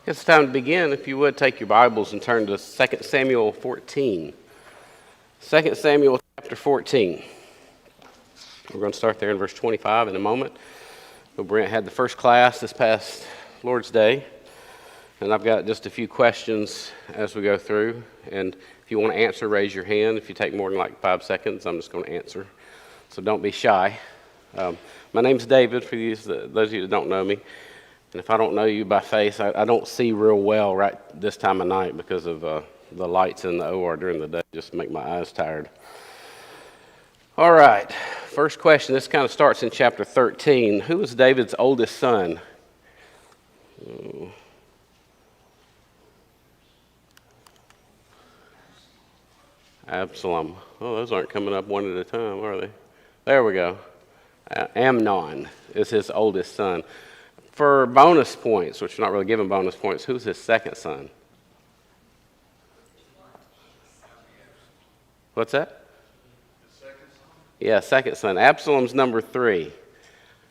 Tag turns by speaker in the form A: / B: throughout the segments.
A: It's time to begin. If you would, take your Bibles and turn to 2 Samuel 14. 2 Samuel chapter 14. We're going to start there in verse 25 in a moment. So Brent had the first class this past Lord's Day, and I've got just a few questions as we go through. And if you want to answer, raise your hand. If you take more than like 5 seconds, I'm just going to answer. So don't be shy. My name's David, for those of you that don't know me. And if I don't know you by face, I don't see real well right this time of night because of the lights in the OR during the day just make my eyes tired. All right, first question. This kind of starts in chapter 13. Who was David's oldest son? Absalom. Oh, those aren't coming up one at a time, are they? There we go. Amnon is his oldest son. For bonus points, which we're not really giving bonus points, who's his second son? What's that? Yeah, second son. Absalom's number 3.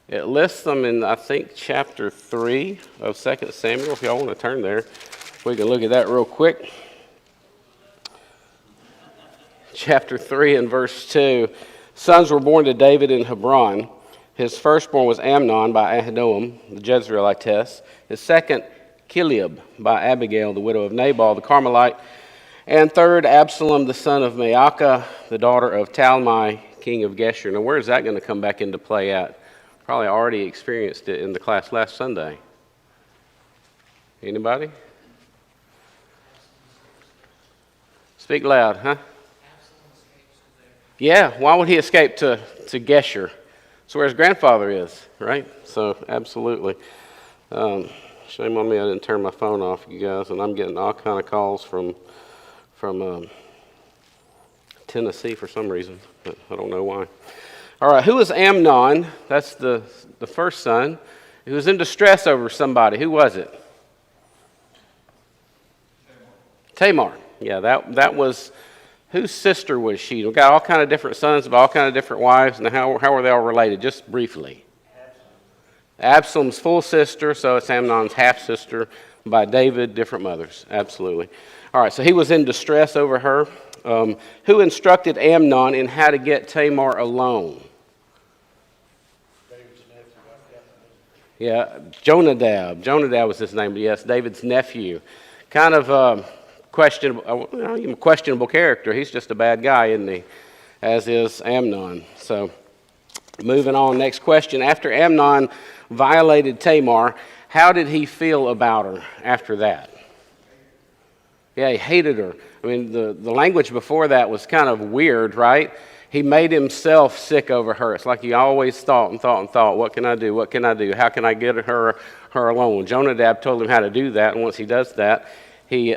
A: It lists them in, I think, chapter 3 of 2 Samuel. If y'all want to turn there, we can look at that real quick. Chapter 3 and verse 2. Sons were born to David in Hebron. His firstborn was Amnon by Ahinoam, the Jezreelitess. His second, Chileab by Abigail, the widow of Nabal, the Carmelite. And third, Absalom, the son of Maacah, the daughter of Talmai, king of Geshur. Now, where is that going to come back into play at? Probably already experienced it in the class last Sunday. Anybody? Speak loud, huh? Yeah, why would he escape to Geshur? It's where his grandfather is, right? So, absolutely. Shame on me, I didn't turn my phone off, you guys, and I'm getting all kind of calls from Tennessee for some reason, but I don't know why. All right, who was Amnon? That's the first son. He was in distress over somebody. Who was it? Tamar. Yeah, that was... Whose sister was she? We've got all kind of different sons, but all kind of different wives, and how are they all related? Just briefly. Absalom's full sister, so it's Amnon's half-sister by David, different mothers. Absolutely. All right, so he was in distress over her. Who instructed Amnon in how to get Tamar alone?
B: David's nephew.
A: Yeah, Jonadab. Jonadab was his name, but yes, David's nephew. Kind of... questionable character. He's just a bad guy, isn't he? As is Amnon. So, moving on. Next question. After Amnon violated Tamar, how did he feel about her after that? Yeah, he hated her. I mean, the language before that was kind of weird, right? He made himself sick over her. It's like he always thought, what can I do? What can I do? How can I get her alone? Jonadab told him how to do that, and once he does that, he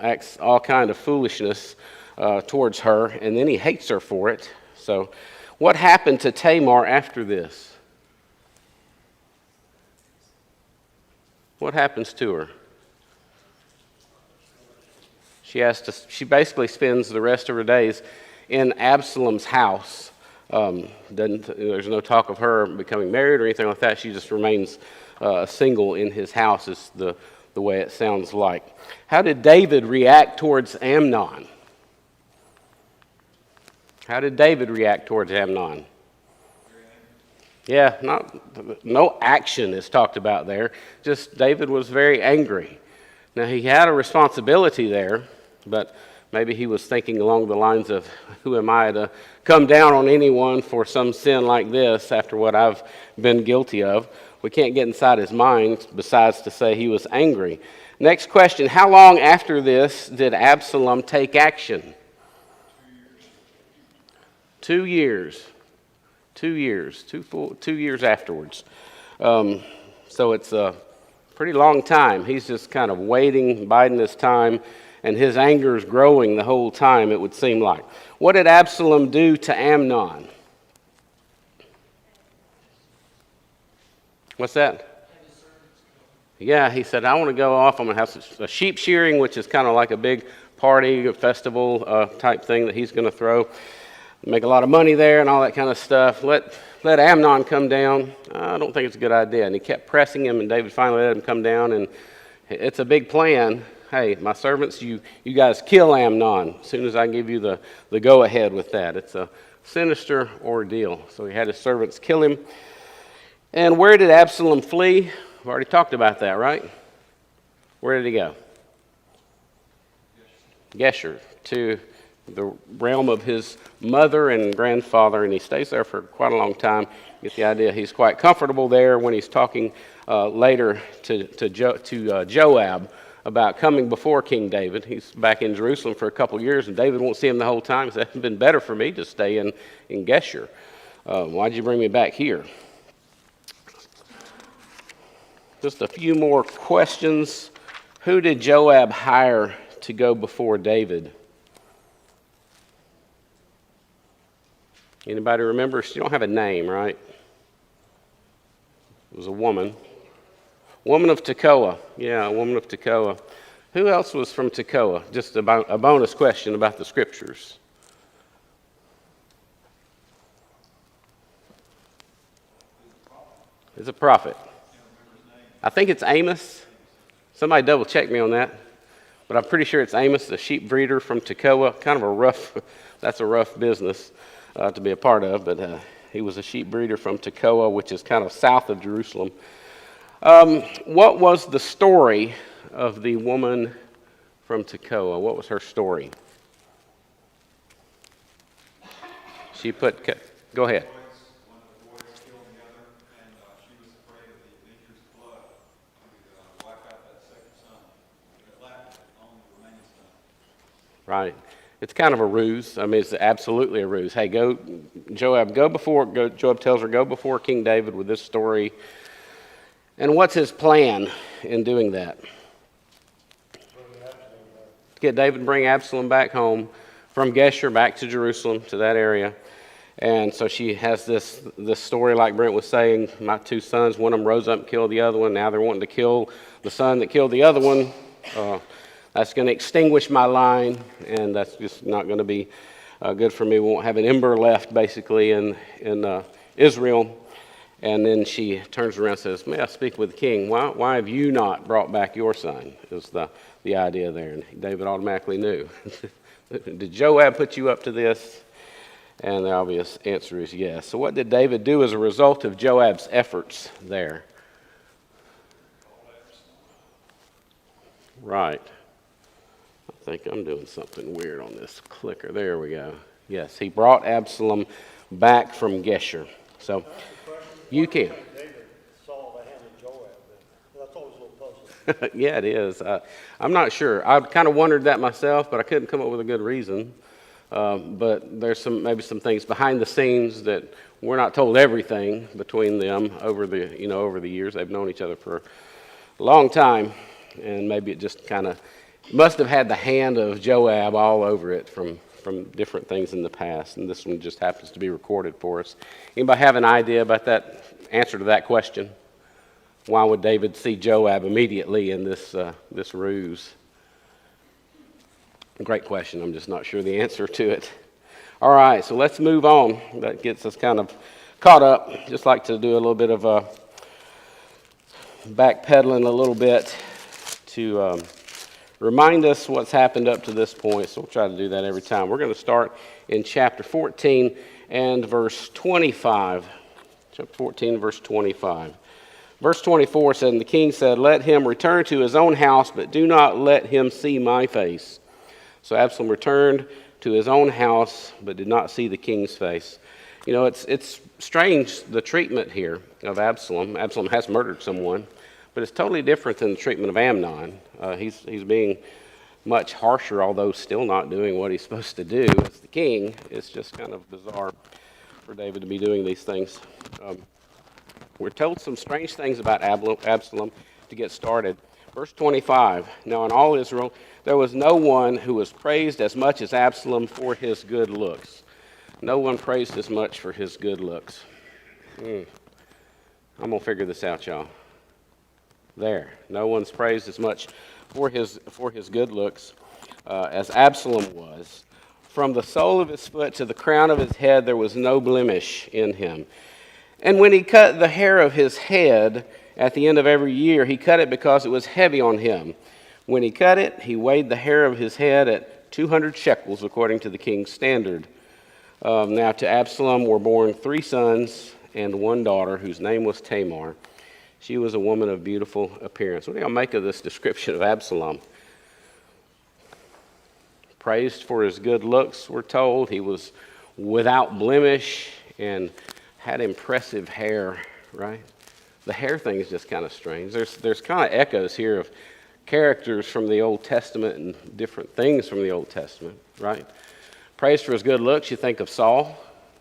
A: acts all kind of foolishness towards her, and then he hates her for it. So what happened to Tamar after this? What happens to her? She basically spends the rest of her days in Absalom's house. There's no talk of her becoming married or anything like that. She just remains single in his house, is the way it sounds like. How did David react towards Amnon? How did David react towards Amnon? Yeah, no action is talked about there. Just David was very angry. Now, he had a responsibility there, but maybe he was thinking along the lines of, who am I to come down on anyone for some sin like this after what I've been guilty of? We can't get inside his mind besides to say he was angry. Next question, how long after this did Absalom take action? 2 years. 2 years. 2 years afterwards. So it's a pretty long time. He's just kind of waiting, biding his time, and his anger is growing the whole time, it would seem like. What did Absalom do to Amnon? What's that? Yeah, he said, I want to go off. I'm going to have a sheep shearing, which is kind of like a big party, a festival type thing that he's going to throw. Make a lot of money there and all that kind of stuff. Let Amnon come down. I don't think it's a good idea. And he kept pressing him, and David finally let him come down, and It's a big plan. Hey, my servants, you guys kill Amnon as soon as I give you the go-ahead with that. It's a sinister ordeal. So he had his servants kill him. And where did Absalom flee? We've already talked about that, right? Where did he go? Geshur, to the realm of his mother and grandfather, and he stays there for quite a long time. You get the idea. He's quite comfortable there when he's talking later to Joab about coming before King David. He's back in Jerusalem for a couple years, and David won't see him the whole time. He said, "It's been better for me to stay in Geshur. Why'd you bring me back here?" Just a few more questions. Who did Joab hire to go before David? Anybody remember? She don't have a name, right? It was a woman. Woman of Tekoa. Yeah, a woman of Tekoa. Who else was from Tekoa? Just a bonus question about the scriptures. It's a prophet. I think it's Amos. Somebody double check me on that. But I'm pretty sure it's Amos, the sheep breeder from Tekoa. Kind of that's a rough business to be a part of. But he was a sheep breeder from Tekoa, which is kind of south of Jerusalem. What was the story of the woman from Tekoa? What was her story? Go ahead. Right. It's kind of a ruse. I mean, it's absolutely a ruse. Hey, Joab tells her, go before King David with this story. And what's his plan in doing that? To get David and bring Absalom back home from Geshur back to Jerusalem, to that area. And so she has this story, like Brent was saying, my two sons, one of them rose up and killed the other one. Now they're wanting to kill the son that killed the other one. That's going to extinguish my line, and that's just not going to be good for me. We won't have an ember left, basically, in Israel. And then she turns around and says, "May I speak with the king? Why have you not brought back your son?" Is the idea there. And David automatically knew. Did Joab put you up to this? And the obvious answer is yes. So what did David do as a result of Joab's efforts there? Right. I think I'm doing something weird on this clicker. There we go. Yes, he brought Absalom back from Geshur. So you can.
B: David saw the hand of Joab. That's always a little puzzling.
A: Yeah, it is. I'm not sure. I kind of wondered that myself, but I couldn't come up with a good reason. But there's maybe some things behind the scenes that we're not told everything between them over the years. They've known each other for a long time, and maybe it just kind of must have had the hand of Joab all over it from different things in the past, and this one just happens to be recorded for us. Anybody have an idea about that answer to that question? Why would David see Joab immediately in this ruse? Great question. I'm just not sure the answer to it. All right, so let's move on. That gets us kind of caught up. Just like to do a little bit of backpedaling a little bit to remind us what's happened up to this point. So we'll try to do that every time. We're going to start in chapter 14 and verse 25. Chapter 14, verse 25. Verse 24 said, "And the king said, 'Let him return to his own house, but do not let him see my face.' So Absalom returned to his own house, but did not see the king's face." You know, it's strange, the treatment here of Absalom. Absalom has murdered someone, but it's totally different than the treatment of Amnon. He's being much harsher, although still not doing what he's supposed to do as the king. It's just kind of bizarre for David to be doing these things. We're told some strange things about Absalom to get started. Verse 25, "Now in all Israel there was no one who was praised as much as Absalom for his good looks." No one praised as much for his good looks. I'm going to figure this out, y'all. There. No one's praised as much for his good looks as Absalom was. From the sole of his foot to the crown of his head there was no blemish in him. And when he cut the hair of his head, At the end of every year, he cut it because it was heavy on him. When he cut it, he weighed the hair of his head at 200 shekels, according to the king's standard. Now to Absalom were born 3 sons and 1 daughter, whose name was Tamar. She was a woman of beautiful appearance. What do y'all make of this description of Absalom? Praised for his good looks, we're told. He was without blemish and had impressive hair, right? The hair thing is just kind of strange. There's kind of echoes here of characters from the Old Testament and different things from the Old Testament, right? Praised for his good looks, you think of Saul.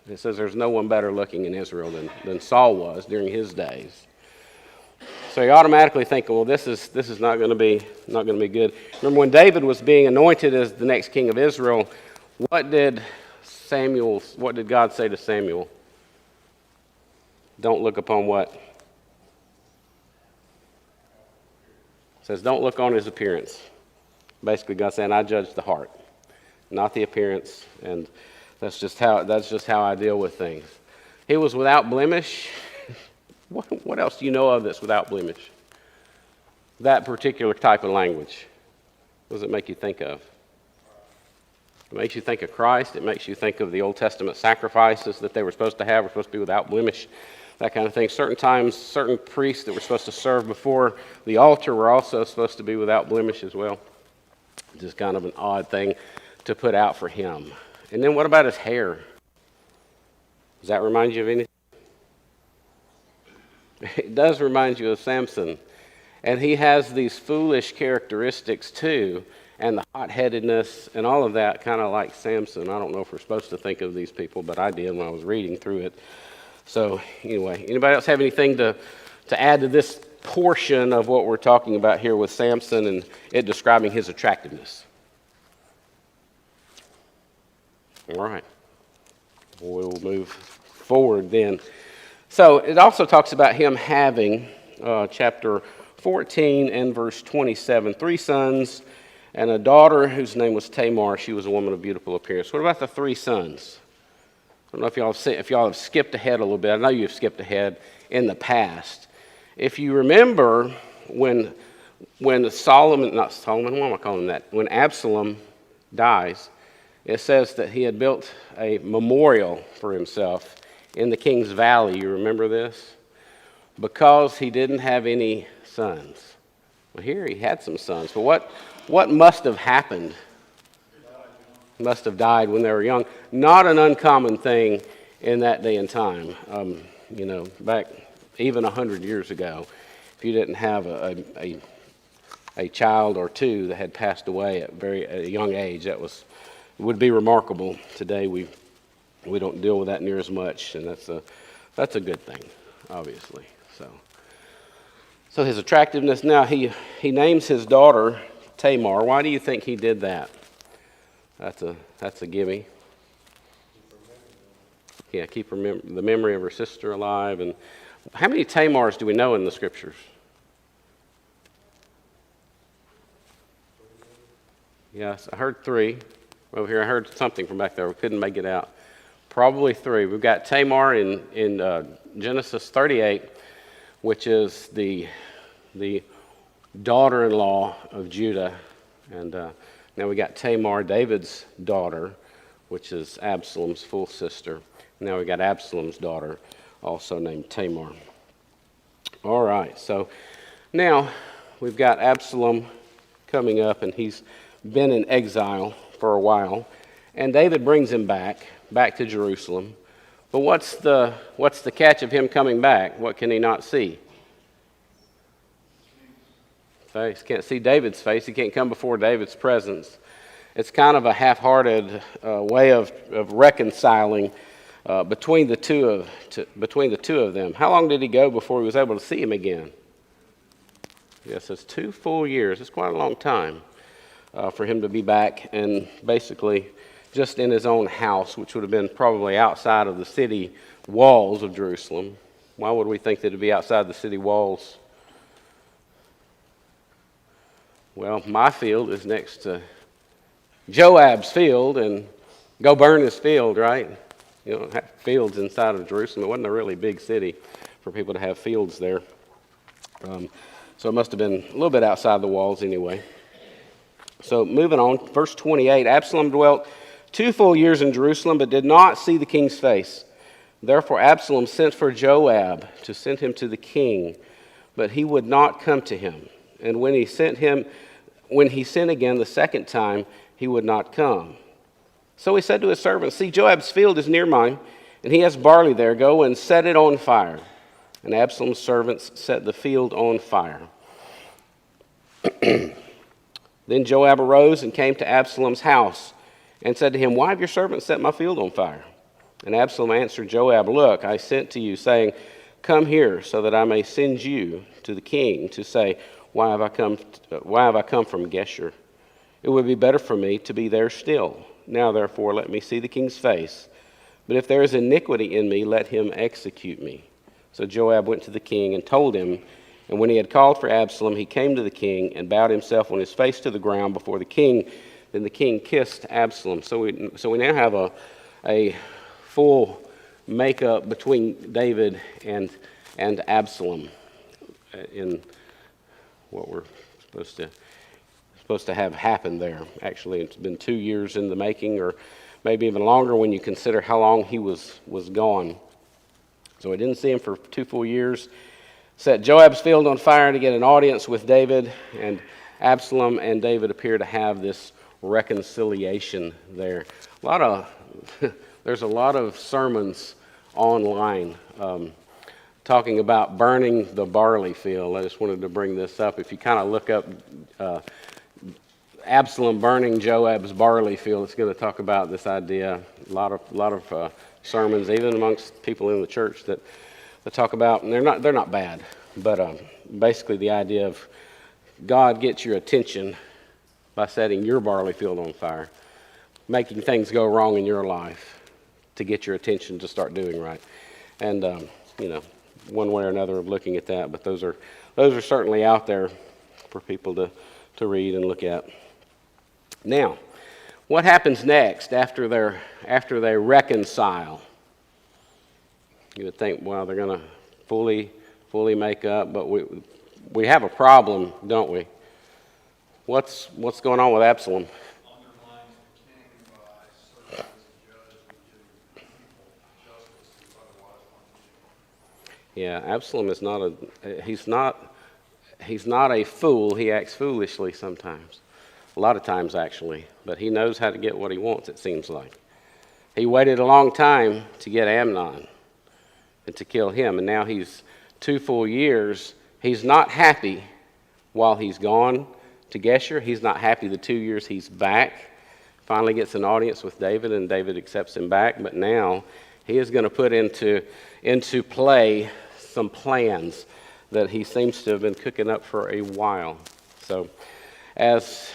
A: It says there's no one better looking in Israel than Saul was during his days. So you automatically think, well, this is not going to be good. Remember when David was being anointed as the next king of Israel, what did God say to Samuel? Don't look upon what? It says, don't look on his appearance. Basically, God's saying, I judge the heart, not the appearance, and that's just how I deal with things. He was without blemish. What else do you know of that's without blemish? That particular type of language. What does it make you think of? It makes you think of Christ. It makes you think of the Old Testament sacrifices that they were supposed to have. Were supposed to be without blemish, that kind of thing. Certain times, certain priests that were supposed to serve before the altar were also supposed to be without blemish as well. Just kind of an odd thing to put out for him. And then what about his hair? Does that remind you of anything? It does remind you of Samson. And he has these foolish characteristics too, and the hot-headedness and all of that, kind of like Samson. I don't know if we're supposed to think of these people, but I did when I was reading through it. So anyway, anybody else have anything to add to this portion of what we're talking about here with Samson and it describing his attractiveness? All right. We'll move forward then. So it also talks about him having, chapter 14 and verse 27, 3 sons and a daughter whose name was Tamar. She was a woman of beautiful appearance. What about the 3 sons? I don't know if y'all have skipped ahead a little bit. I know you've skipped ahead in the past. If you remember when when Absalom dies, it says that he had built a memorial for himself in the king's valley. You remember this? Because he didn't have any sons. Well, here he had some sons. But what must have happened? Must have died when they were young. Not an uncommon thing in that day and time. Back even 100 years ago, if you didn't have a child or two that had passed away at a young age, would be remarkable. Today we don't deal with that near as much, and that's a good thing, obviously. So his attractiveness. Now he names his daughter Tamar. Why do you think he did that? That's a gimme. Yeah, keep the memory of her sister alive. And how many Tamars do we know in the scriptures? Yes, I heard 3. Over here, I heard something from back there. We couldn't make it out. Probably 3. We've got Tamar in Genesis 38, which is the daughter-in-law of Judah. And now we got Tamar, David's daughter, which is Absalom's full sister. Now we got Absalom's daughter, also named Tamar. All right, so now we've got Absalom coming up, and he's been in exile for a while, and David brings him back to Jerusalem. But what's the catch of him coming back? What can he not see? Face. Can't see David's face. He can't come before David's presence. It's kind of a half-hearted way of reconciling between the two of them. How long did he go before he was able to see him again? Yes, it's 2 full years. It's quite a long time for him to be back, and basically just in his own house, which would have been probably outside of the city walls of Jerusalem. Why would we think that it'd be outside the city walls? Well, my field is next to Joab's field, and go burn his field, right? You don't have fields inside of Jerusalem. It wasn't a really big city for people to have fields there. So it must have been a little bit outside the walls anyway. So moving on, verse 28, Absalom dwelt 2 full years in Jerusalem, but did not see the king's face. Therefore Absalom sent for Joab to send him to the king, but he would not come to him. And when he sent again the second time, he would not come. So he said to his servants, "See, Joab's field is near mine, and he has barley there. Go and set it on fire." And Absalom's servants set the field on fire. Then Joab arose and came to Absalom's house and said to him, "Why have your servants set my field on fire?" And Absalom answered Joab, "Look, I sent to you, saying, 'Come here, so that I may send you to the king to say, Why have I come from Geshur? It would be better for me to be there still. Now, therefore, let me see the king's face. But if there is iniquity in me, let him execute me.' So Joab went to the king and told him. And when he had called for Absalom, he came to the king and bowed himself on his face to the ground before the king. Then the king kissed Absalom. So we now have a full makeup between David and Absalom in what we're supposed to have happened there. Actually, it's been 2 years in the making, or maybe even longer when you consider how long he was gone. So we didn't see him for 2 full years. Set Joab's field on fire to get an audience with David, and Absalom and David appear to have this reconciliation there. There's a lot of sermons online talking about burning the barley field. I just wanted to bring this up. If you kind of look up Absalom burning Joab's barley field, it's going to talk about this idea. A lot of sermons, even amongst people in the church, that talk about, and they're not bad, but basically the idea of God gets your attention by setting your barley field on fire, making things go wrong in your life to get your attention to start doing right. And one way or another of looking at that, but those are certainly out there for people to read and look at. Now, what happens next after they reconcile? You would think, well, they're going to fully make up, but we have a problem, don't we? What's going on with Absalom?
C: Undermines the king by serving as a judge who gives justice who otherwise wants to.
A: Yeah, Absalom is he's not a fool. He acts foolishly sometimes. A lot of times, actually. But he knows how to get what he wants, it seems like. He waited a long time to get Amnon and to kill him. And now he's 2 full years. He's not happy while he's gone to Geshur. He's not happy the 2 years he's back. Finally gets an audience with David, and David accepts him back. But now he is going to put into play some plans that he seems to have been cooking up for a while. So as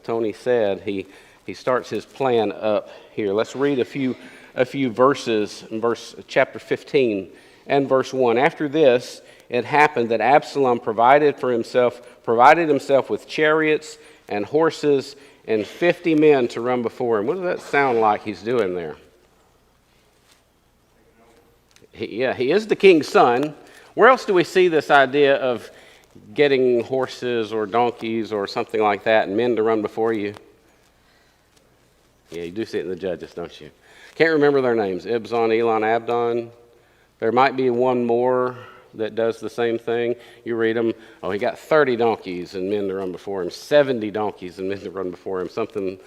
A: Tony said, he starts his plan up here. Let's read a few verses in chapter 15 and verse 1. After this, it happened that Absalom provided himself with chariots and horses and 50 men to run before him. What does that sound like he's doing there? He is the king's son. Where else do we see this idea of getting horses or donkeys or something like that and men to run before you? Yeah, you do see it in the Judges, don't you? Can't remember their names. Ibzan, Elon, Abdon. There might be one more that does the same thing. You read them. Oh, he got 30 donkeys and men to run before him. 70 donkeys and men to run before him. Something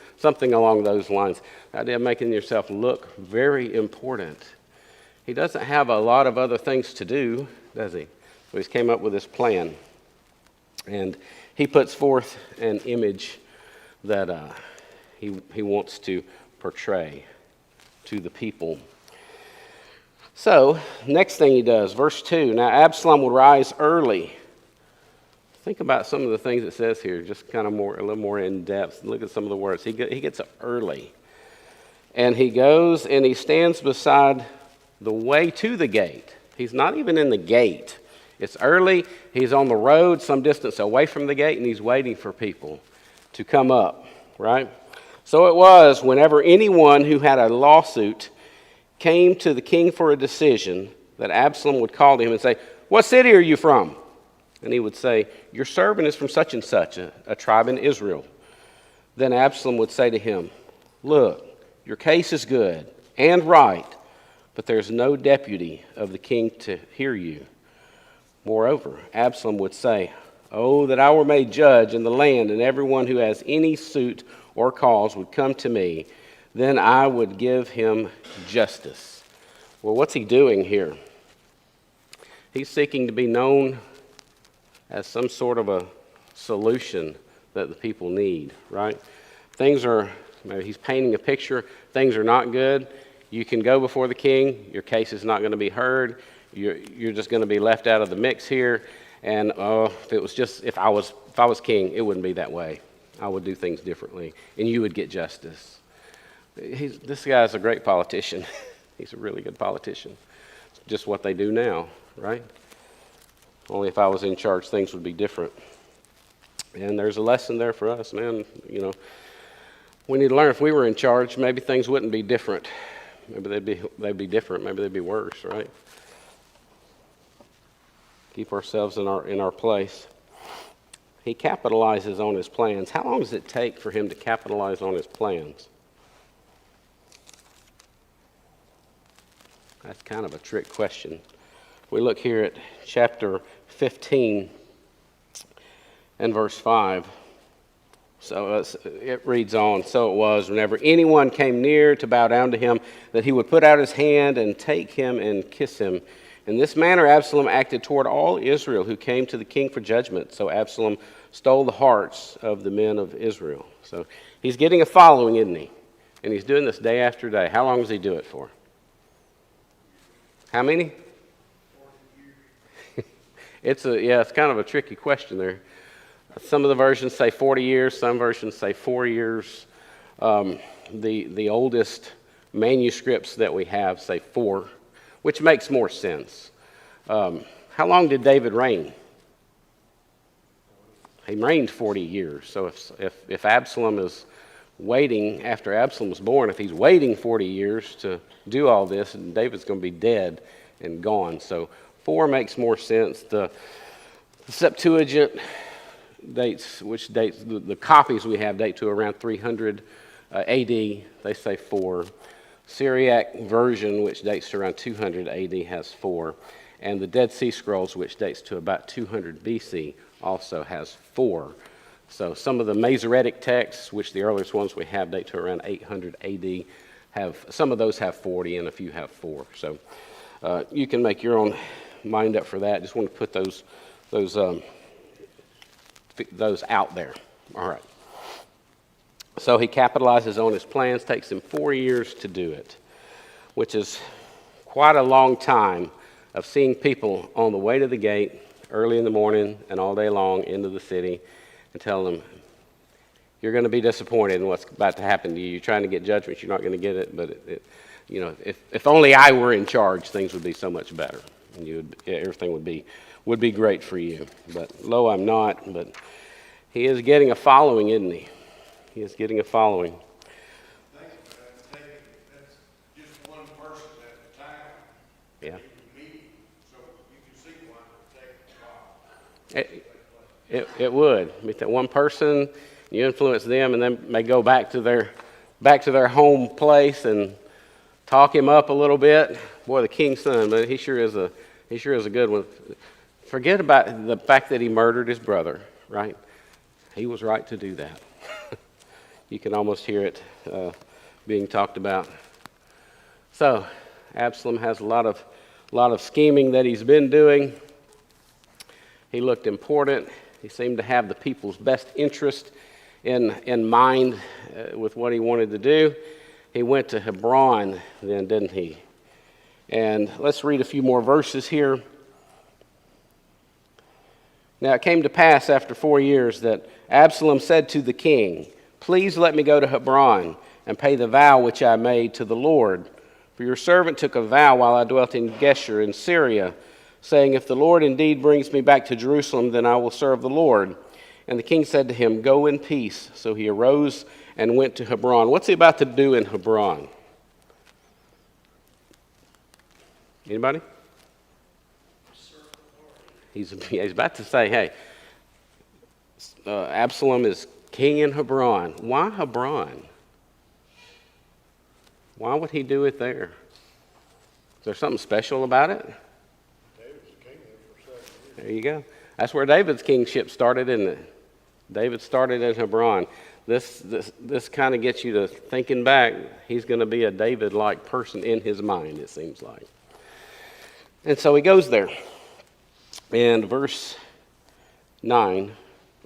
A: along those lines. The idea of making yourself look very important. He doesn't have a lot of other things to do, does he? So he's came up with this plan. And he puts forth an image that he wants to portray to the people. So, next thing he does, verse 2. Now Absalom would rise early. Think about some of the things it says here, just kind of a little more in depth. Look at some of the words. He gets up early. And he goes and he stands beside the way to the gate. He's not even in the gate. It's early. He's on the road some distance away from the gate, and he's waiting for people to come up, right? So it was whenever anyone who had a lawsuit came to the king for a decision that Absalom would call to him and say, "What city are you from?" And he would say, your servant is from such and such, a tribe in Israel. Then Absalom would say to him, look, your case is good and right, but there's no deputy of the king to hear you. Moreover, Absalom would say, oh, that I were made judge in the land, and everyone who has any suit or cause would come to me. Then I would give him justice. Well, what's he doing here? He's seeking to be known as some sort of a solution that the people need, right? Maybe he's painting a picture. Things are not good. You can go before the king. Your case is not going to be heard. You're just going to be left out of the mix here. And if I was king, it wouldn't be that way. I would do things differently, and you would get justice. This guy's a great politician. He's a really good politician. It's just what they do now, right? Only if I was in charge, things would be different. And there's a lesson there for us, man. You know, we need to learn if we were in charge, maybe things wouldn't be different. Maybe they'd be different. Maybe they'd be worse, right? Keep ourselves in our place. He capitalizes on his plans. How long does it take for him to capitalize on his plans? That's kind of a trick question. We look here at chapter 15 and verse 5. So it reads on, so it was, whenever anyone came near to bow down to him, that he would put out his hand and take him and kiss him. In this manner Absalom acted toward all Israel who came to the king for judgment. So Absalom stole the hearts of the men of Israel. So he's getting a following, isn't he? And he's doing this day after day. How long does he do it for? How many? 40 years. It's kind of a tricky question there. Some of the versions say 40 years. Some versions say 4 years. The oldest manuscripts that we have say 4, which makes more sense. How long did David reign? He reigned 40 years. So if Absalom is waiting after Absalom was born, if he's waiting 40 years to do all this, and David's going to be dead and gone. So 4 makes more sense. The Septuagint dates, the copies we have date to around 300 AD. They say 4. Syriac version, which dates to around 200 AD, has 4. And the Dead Sea Scrolls, which dates to about 200 BC, also has 4. So some of the Masoretic texts, which the earliest ones we have date to around 800 AD, some of those have 40 and a few have 4. So you can make your own mind up for that. Just want to put those out there. All right. So he capitalizes on his plans, takes him 4 years to do it, which is quite a long time of seeing people on the way to the gate early in the morning and all day long into the city and tell them, you're going to be disappointed in what's about to happen to you. You're trying to get judgment, you're not going to get it, but if only I were in charge, things would be so much better, and everything would be great for you. But lo, I'm not. But he is getting a following, isn't he? He is getting a following.
C: That's just one person at a time.
A: Yeah.
C: So you can see why it's taking a while.
A: It would. Meet that one person, you influence them, and then they go back to their home place and talk him up a little bit. Boy, the king's son, but he sure is a good one. Forget about the fact that he murdered his brother, right? He was right to do that. You can almost hear it being talked about. So Absalom has a lot of scheming that he's been doing. He looked important. He seemed to have the people's best interest in mind with what he wanted to do. He went to Hebron then, didn't he? And let's read a few more verses here. Now it came to pass after 4 years that Absalom said to the king, please let me go to Hebron and pay the vow which I made to the Lord. For your servant took a vow while I dwelt in Geshur in Syria, saying, if the Lord indeed brings me back to Jerusalem, then I will serve the Lord. And the king said to him, go in peace. So he arose and went to Hebron. What's he about to do in Hebron? Anybody? He's about to say, hey, Absalom is king in Hebron. Why Hebron? Why would he do it there? Is there something special about it?
B: David's king there for 7 years.
A: There you go. That's where David's kingship started, isn't it? David started in Hebron. This kind of gets you to thinking back. He's going to be a David-like person in his mind, it seems like. And so he goes there. And verse 9,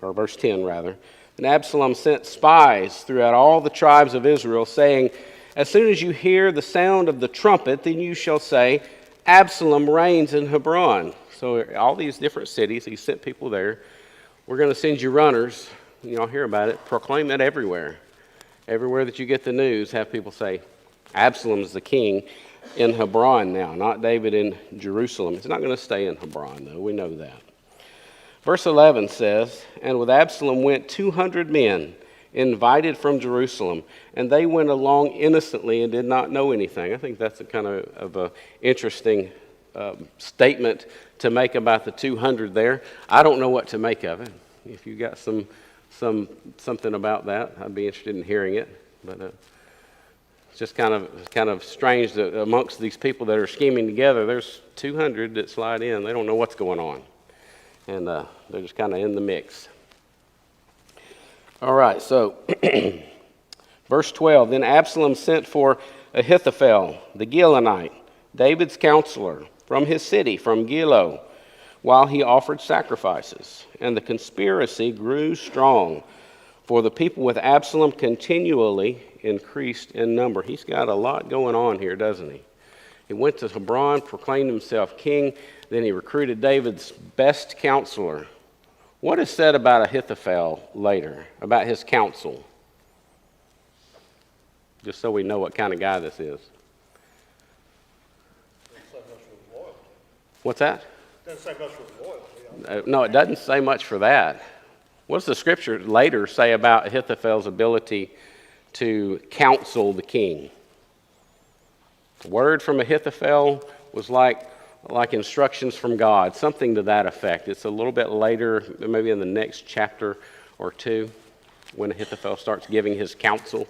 A: or verse 10 rather, and Absalom sent spies throughout all the tribes of Israel, saying, as soon as you hear the sound of the trumpet, then you shall say, Absalom reigns in Hebron. So all these different cities, he sent people there. We're going to send you runners. Y'all hear about it. Proclaim it everywhere. Everywhere that you get the news, have people say, Absalom's the king in Hebron now, not David in Jerusalem. It's not going to stay in Hebron, though. We know that. Verse 11 says, and with Absalom went 200 men, invited from Jerusalem, and they went along innocently and did not know anything. I think that's a kind of an interesting statement to make about the 200 there. I don't know what to make of it. If you got something about that, I'd be interested in hearing it. But it's just kind of strange that amongst these people that are scheming together, there's 200 that slide in. They don't know what's going on, and they're just kind of in the mix. All right, so verse 12, then Absalom sent for Ahithophel, the Gilonite, David's counselor, from his city, from Gilo, while he offered sacrifices. And the conspiracy grew strong, for the people with Absalom continually increased in number. He's got a lot going on here, doesn't he? He went to Hebron, proclaimed himself king, then he recruited David's best counselor. What is said about Ahithophel later, about his counsel? Just so we know what kind of guy this is.
B: Doesn't say much for loyalty.
A: What's that?
B: Doesn't say much for loyalty.
A: No, it doesn't say much for that. What does the scripture later say about Ahithophel's ability to counsel the king? The word from Ahithophel was like instructions from God, something to that effect. It's a little bit later, maybe in the next chapter or two, when Ahithophel starts giving his counsel.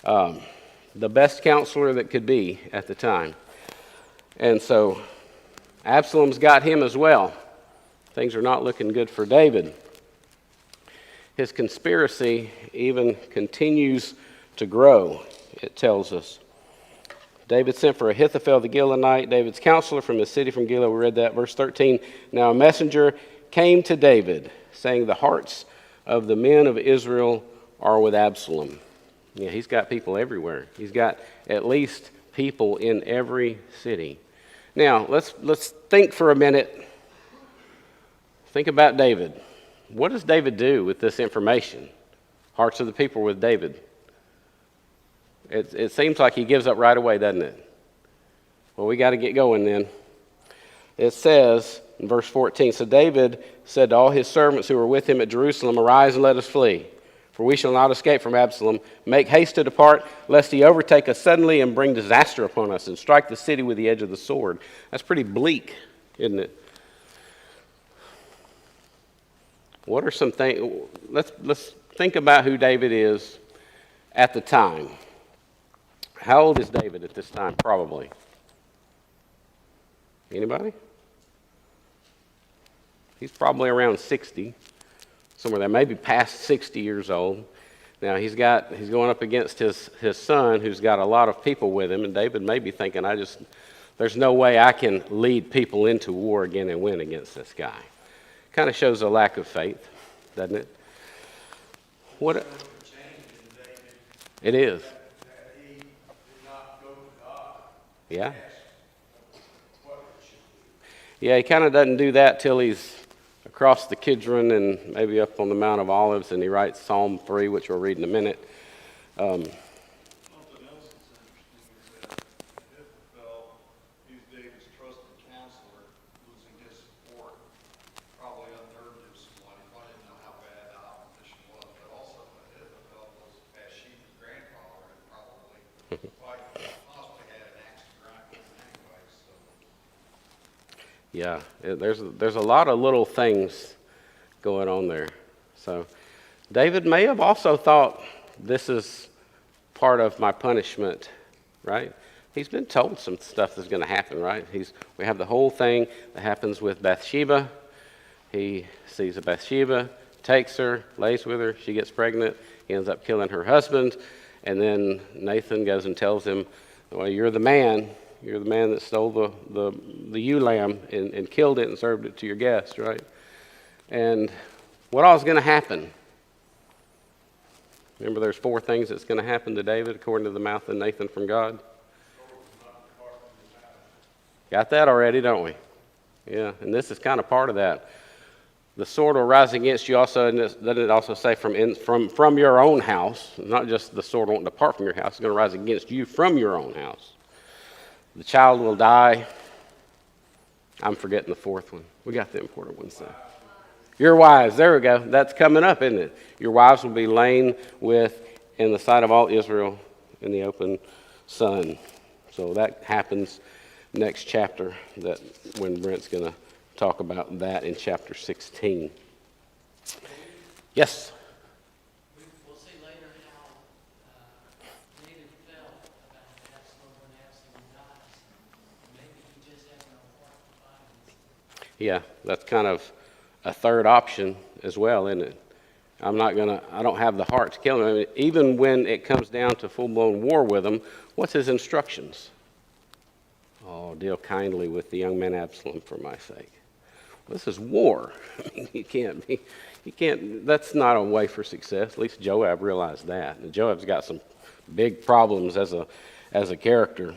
A: The best counselor that could be at the time. And so Absalom's got him as well. Things are not looking good for David. His conspiracy even continues to grow, it tells us. David sent for Ahithophel the Gilonite, David's counselor from his city from Gilo. We read that, verse 13. Now a messenger came to David, saying, the hearts of the men of Israel are with Absalom. Yeah, he's got people everywhere. He's got at least people in every city. Now, let's think for a minute. Think about David. What does David do with this information? Hearts of the people with David. It seems like he gives up right away, doesn't it? Well, we got to get going then. It says in verse 14, so David said to all his servants who were with him at Jerusalem, arise and let us flee, for we shall not escape from Absalom. Make haste to depart, lest he overtake us suddenly and bring disaster upon us and strike the city with the edge of the sword. That's pretty bleak, isn't it? What are some things? Let's think about who David is at the time. How old is David at this time, probably? Anybody? He's probably around 60, somewhere there, maybe past 60 years old. Now, he's going up against his son, who's got a lot of people with him, and David may be thinking, there's no way I can lead people into war again and win against this guy. Kind of shows a lack of faith, doesn't it? It is. Yeah. Yeah, he kind of doesn't do that till he's across the Kidron and maybe up on the Mount of Olives, and he writes Psalm 3, which we'll read in a minute.
C: Something else that's interesting is that Ahithophel, he's David's trusted counselor, losing his support probably unnerved him somewhat. He probably didn't know how bad the opposition was, but also Ahithophel was Bathsheba's grandfather and probably quite possibly had an axe to grind with him anyway. So
A: Yeah, there's a lot of little things going on there. So David may have also thought, this is part of my punishment, right? He's been told some stuff that's going to happen, right? We have the whole thing that happens with Bathsheba. He sees a Bathsheba, takes her, lays with her, she gets pregnant, he ends up killing her husband, and then Nathan goes and tells him, well, you're the man that stole the ewe lamb and killed it and served it to your guests, right? And what all is going to happen? Remember, there's 4 things that's going to happen to David according to the mouth of Nathan from God. Got that already, don't we? Yeah, and this is kind of part of that. The sword will rise against you also, and doesn't it also say from your own house? Not just the sword won't depart from your house, it's going to rise against you from your own house. The child will die. I'm forgetting the 4th one. We got the important ones though. Your wives, there we go. That's coming up, isn't it? Your wives will be lain with in the sight of all Israel in the open sun. So that happens next chapter, that when Brent's going to talk about that in chapter 16. Yes?
D: We'll see later how David felt about Absalom when Absalom dies. Maybe he just had no heart to fight him.
A: Yeah, that's kind of a third option as well, isn't it? I don't have the heart to kill him. I mean, even when it comes down to full-blown war with him, what's his instructions? Oh, deal kindly with the young man Absalom for my sake. Well, this is war. I mean, that's not a way for success. At least Joab realized that. And Joab's got some big problems as a character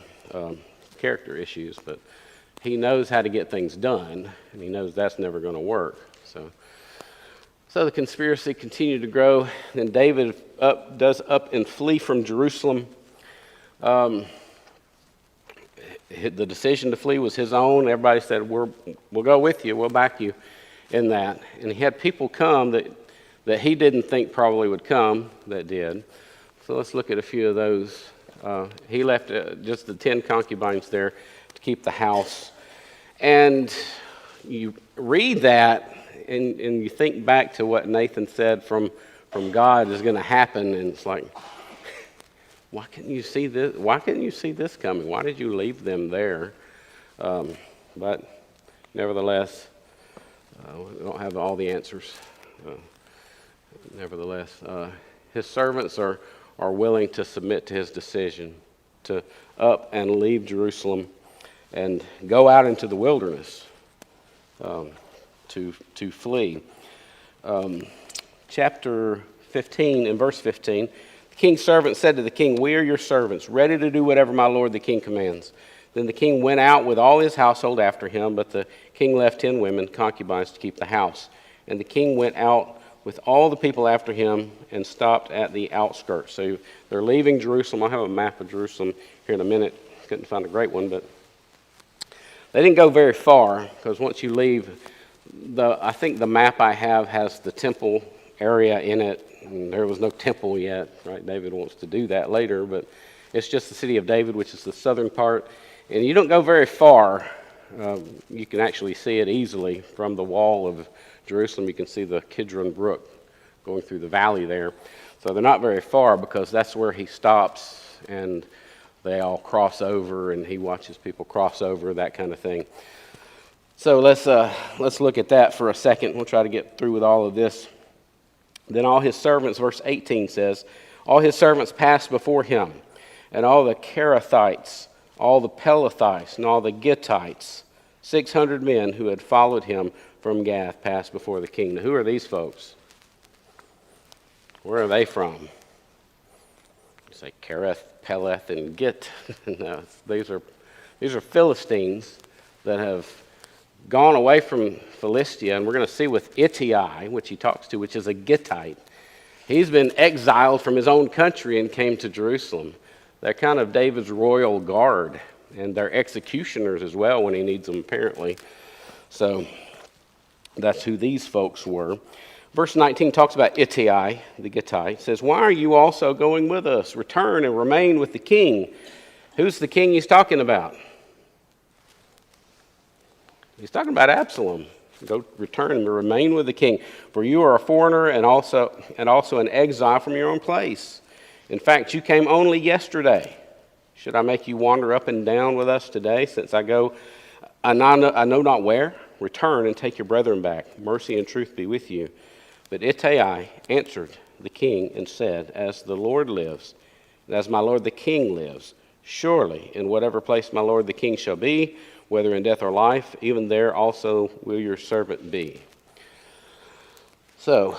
A: issues, but he knows how to get things done, and he knows that's never going to work. So the conspiracy continued to grow. Then David does up and flee from Jerusalem. The decision to flee was his own. Everybody said, we'll go with you, we'll back you in that. And he had people come that he didn't think probably would come that did. So let's look at a few of those. He left just the 10 concubines there to keep the house. And you read that and you think back to what Nathan said from God is going to happen, and it's like, why couldn't you see this? Why couldn't you see this coming? Why did you leave them there? But nevertheless, we don't have all the answers. Nevertheless, his servants are willing to submit to his decision to up and leave Jerusalem and go out into the wilderness to flee. Chapter 15 and verse 15. The king's servant said to the king, we are your servants, ready to do whatever my lord the king commands. Then the king went out with all his household after him, but the king left 10 women, concubines, to keep the house. And the king went out with all the people after him and stopped at the outskirts. So they're leaving Jerusalem. I'll have a map of Jerusalem here in a minute. Couldn't find a great one, but they didn't go very far, because once you leave, I think the map I have has the temple area in it. And there was no temple yet, right? David wants to do that later, but it's just the city of David, which is the southern part. And you don't go very far. You can actually see it easily from the wall of Jerusalem. You can see the Kidron Brook going through the valley there. So they're not very far, because that's where he stops and they all cross over, and he watches people cross over, that kind of thing. So let's look at that for a second. We'll try to get through with all of this. Then all his servants, verse 18 says, all his servants passed before him, and all the Kerethites, all the Pelethites, and all the Gittites, 600 men who had followed him from Gath, passed before the king. Now, who are these folks? Where are they from? You say Kereth, Peleth, and Git. No, these are Philistines that have gone away from Philistia, and we're going to see with Ittai, which he talks to, which is a Gittite. He's been exiled from his own country and came to Jerusalem. They're kind of David's royal guard, and they're executioners as well when he needs them, apparently. So that's who these folks were. Verse 19 talks about Ittai, the Gittite. It says, why are you also going with us? Return and remain with the king. Who's the king he's talking about? He's talking about Absalom. Go return and remain with the king, for you are a foreigner and also an exile from your own place. In fact, you came only yesterday. Should I make you wander up and down with us today, since I go, I know not where? Return and take your brethren back. Mercy and truth be with you. But Ittai answered the king and said, As the Lord lives, and as my lord the king lives, surely in whatever place my lord the king shall be, whether in death or life, even there also will your servant be. So,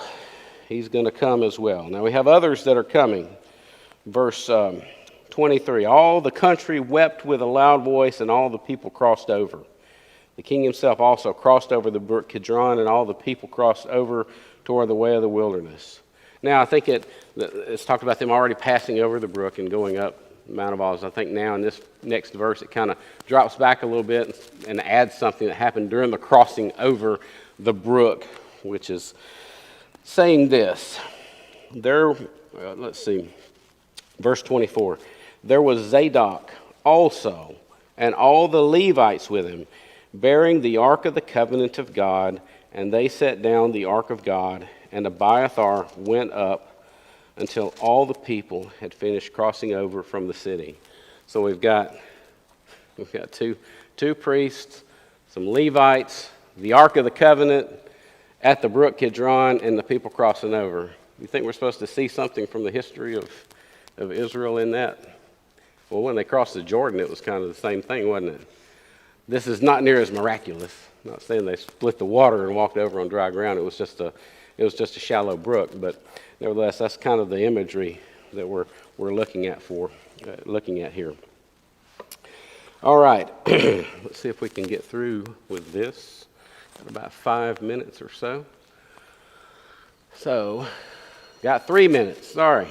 A: he's going to come as well. Now we have others that are coming. Verse 23, all the country wept with a loud voice, and all the people crossed over. The king himself also crossed over the brook Kidron, and all the people crossed over toward the way of the wilderness. Now I think it's talked about them already passing over the brook and going up Mount of Olives. I think now in this next verse it kind of drops back a little bit and adds something that happened during the crossing over the brook, which is saying this. Let's see, verse 24. There was Zadok also, and all the Levites with him, bearing the ark of the covenant of God, and they set down the ark of God, and Abiathar went up until all the people had finished crossing over from the city. So we've got two priests, some Levites, the Ark of the Covenant at the brook Kidron, and the people crossing over. You think we're supposed to see something from the history of Israel in that? Well, when they crossed the Jordan, it was kind of the same thing, wasn't it? This is not near as miraculous. I'm not saying they split the water and walked over on dry ground. It was just a shallow brook, but nevertheless, that's kind of the imagery that we're looking at here. All right, let's see if we can get through with this. Got about 5 minutes or so. So, got 3 minutes. Sorry.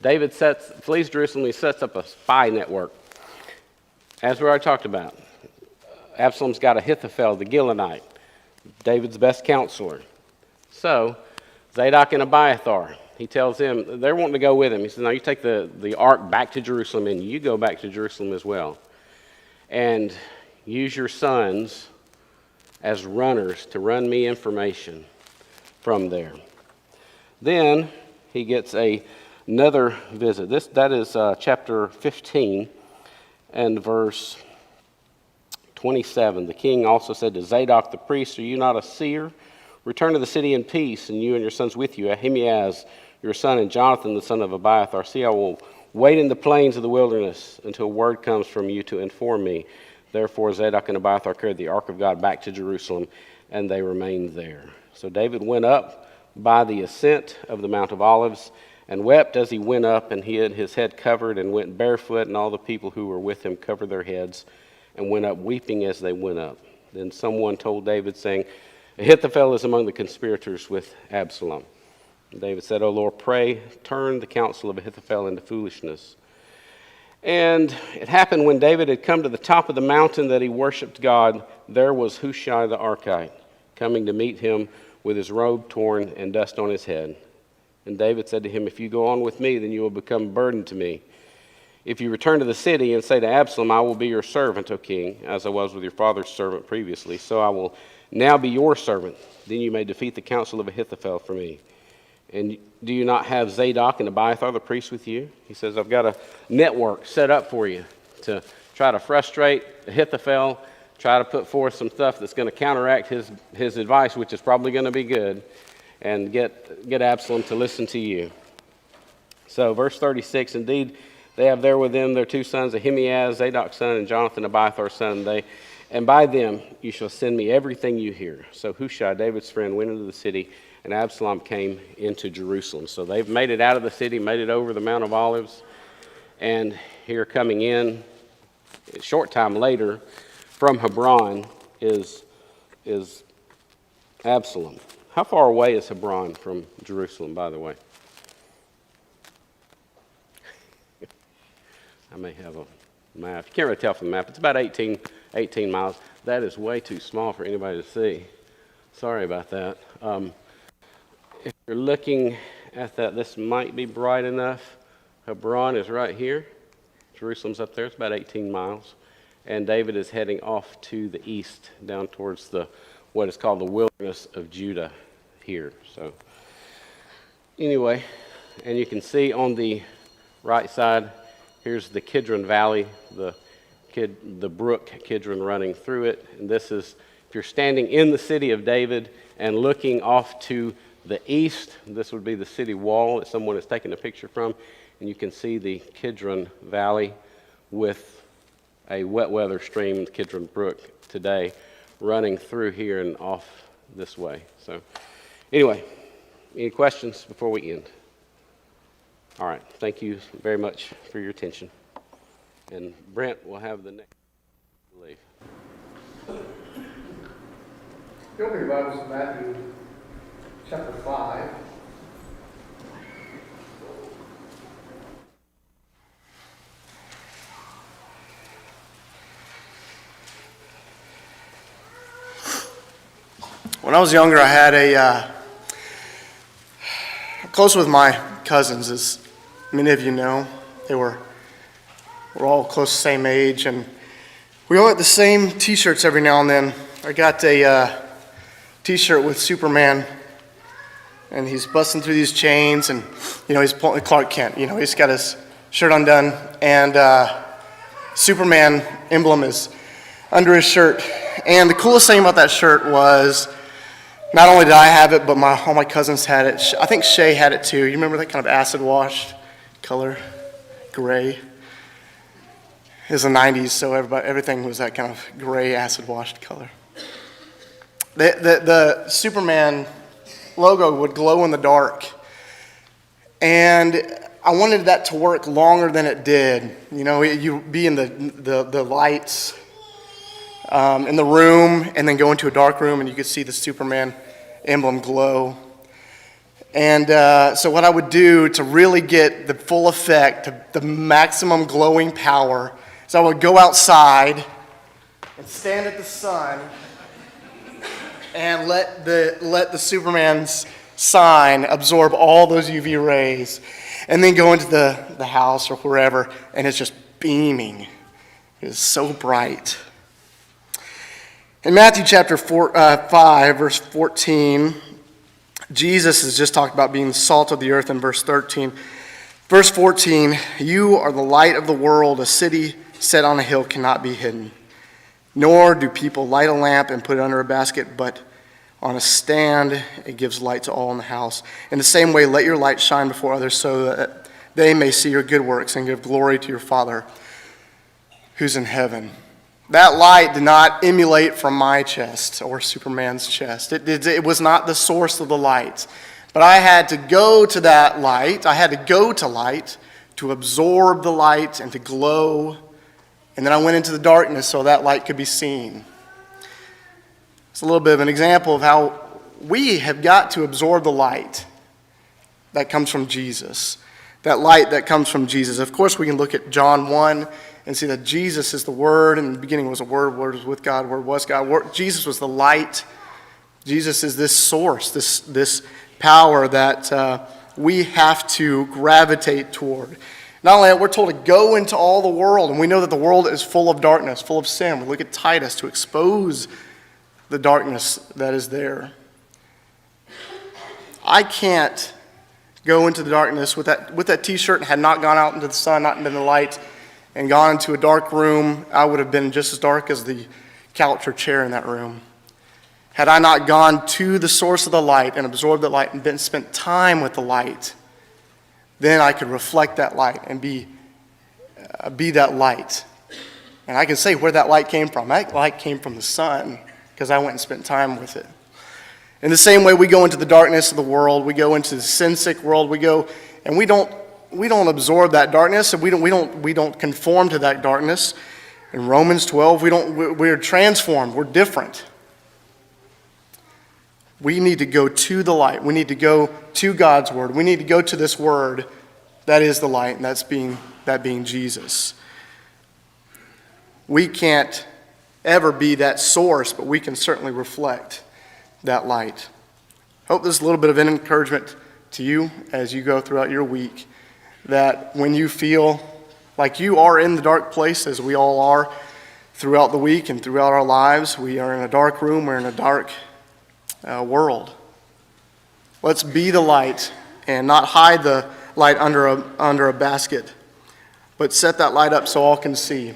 A: David flees Jerusalem. He sets up a spy network. As we already talked about, Absalom's got Ahithophel, the Gilonite, David's best counselor. So, Zadok and Abiathar, he tells them, they're wanting to go with him. He says, no, you take the ark back to Jerusalem, and you go back to Jerusalem as well. And use your sons as runners to run me information from there. Then he gets another visit. That is chapter 15 and verse 27. The king also said to Zadok the priest, are you not a seer? Return to the city in peace, and you and your sons with you, Ahimaaz, your son, and Jonathan, the son of Abiathar. See, I will wait in the plains of the wilderness until word comes from you to inform me. Therefore, Zadok and Abiathar carried the ark of God back to Jerusalem, and they remained there. So David went up by the ascent of the Mount of Olives, and wept as he went up, and he had his head covered, and went barefoot, and all the people who were with him covered their heads, and went up weeping as they went up. Then someone told David, saying, Ahithophel is among the conspirators with Absalom. And David said, O Lord, pray, turn the counsel of Ahithophel into foolishness. And it happened when David had come to the top of the mountain that he worshipped God, there was Hushai the Archite coming to meet him with his robe torn and dust on his head. And David said to him, if you go on with me, then you will become a burden to me. If you return to the city and say to Absalom, I will be your servant, O king, as I was with your father's servant previously, so I will now be your servant. Then you may defeat the counsel of Ahithophel for me. And do you not have Zadok and Abiathar the priests with you? He says, I've got a network set up for you to try to frustrate Ahithophel, try to put forth some stuff that's going to counteract his advice, which is probably going to be good, and get Absalom to listen to you. So verse 36, indeed, they have there with them their two sons, Ahimaaz, Zadok's son, and Jonathan, Abiathar's son. And by them you shall send me everything you hear. So Hushai, David's friend, went into the city, and Absalom came into Jerusalem. So they've made it out of the city, made it over the Mount of Olives, and here coming in, a short time later, from Hebron is Absalom. How far away is Hebron from Jerusalem, by the way? I may have a map. You can't really tell from the map. It's about 18 miles. That is way too small for anybody to see. Sorry about that. If you're looking at that, this might be bright enough. Hebron is right here. Jerusalem's up there. It's about 18 miles. and David is heading off to the east, down towards what is called the wilderness of Judah here. So anyway, and you can see on the right side, here's the Kidron Valley, the brook Kidron running through it. And this is, if you're standing in the city of David and looking off to the east, this would be the city wall that someone is taking a picture from. And you can see the Kidron Valley with a wet weather stream, the Kidron Brook today, running through here and off this way. So anyway, any questions before we end? All right, thank you very much for your attention. And Brent will have the next, I believe.
E: Open your Bibles to Matthew chapter 5. When I was younger, I had close with my cousins, as many of you know. We're all close to the same age, and we all had the same t-shirts every now and then. I got a t-shirt with Superman, and he's busting through these chains, and he's pulling Clark Kent. He's got his shirt undone, and Superman emblem is under his shirt. And the coolest thing about that shirt was, not only did I have it, but all my cousins had it. I think Shay had it too. You remember that kind of acid-washed color, gray? It was the 90s, so everything was that kind of gray, acid-washed color. The Superman logo would glow in the dark, and I wanted that to work longer than it did. You'd be in the lights in the room, and then go into a dark room, and you could see the Superman emblem glow. And so what I would do to really get the full effect, the maximum glowing power, is I would go outside and stand at the sun and let the Superman's sign absorb all those UV rays, and then go into the house or wherever, and it's just beaming. It is so bright. In Matthew chapter 5, verse 14, Jesus has just talked about being the salt of the earth in verse 13. Verse 14, you are the light of the world. A city set on a hill cannot be hidden. Nor do people light a lamp and put it under a basket, but on a stand it gives light to all in the house. In the same way, let your light shine before others so that they may see your good works and give glory to your Father who's in heaven. That light did not emulate from my chest or Superman's chest. It was not the source of the light. But I had to go to that light. I had to go to light to absorb the light and to glow. And then I went into the darkness so that light could be seen. It's a little bit of an example of how we have got to absorb the light that comes from Jesus. That light that comes from Jesus. Of course, we can look at John 1 and see that Jesus is the Word. In the beginning was a Word. Word was with God. Word was God. Jesus was the light. Jesus is this source, this power that we have to gravitate toward. Not only that, we're told to go into all the world, and we know that the world is full of darkness, full of sin. We look at Titus to expose the darkness that is there. I can't go into the darkness with that t-shirt and had not gone out into the sun, not into the light, and gone into a dark room. I would have been just as dark as the couch or chair in that room. Had I not gone to the source of the light and absorbed the light and spent time with the light, then I could reflect that light and be that light. And I can say where that light came from. That light came from the sun because I went and spent time with it. In the same way, we go into the darkness of the world. We go into the sin-sick world. We go and we don't absorb that darkness, and we don't conform to that darkness. In Romans 12, we're transformed. We're different. We need to go to the light. We need to go to God's word. We need to go to this word that is the light, and that being Jesus. We can't ever be that source, but we can certainly reflect that light. I hope this is a little bit of an encouragement to you as you go throughout your week, that when you feel like you are in the dark place, as we all are, throughout the week and throughout our lives, we are in a dark room, we're in a dark world. Let's be the light and not hide the light under a basket, but set that light up so all can see.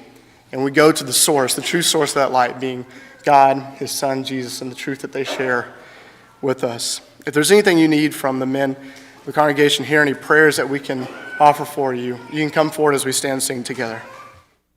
E: And we go to the source, the true source of that light being God, His Son, Jesus, and the truth that they share with us. If there's anything you need from the men, the congregation here, any prayers that we can offer for you, you can come forward as we stand and sing together.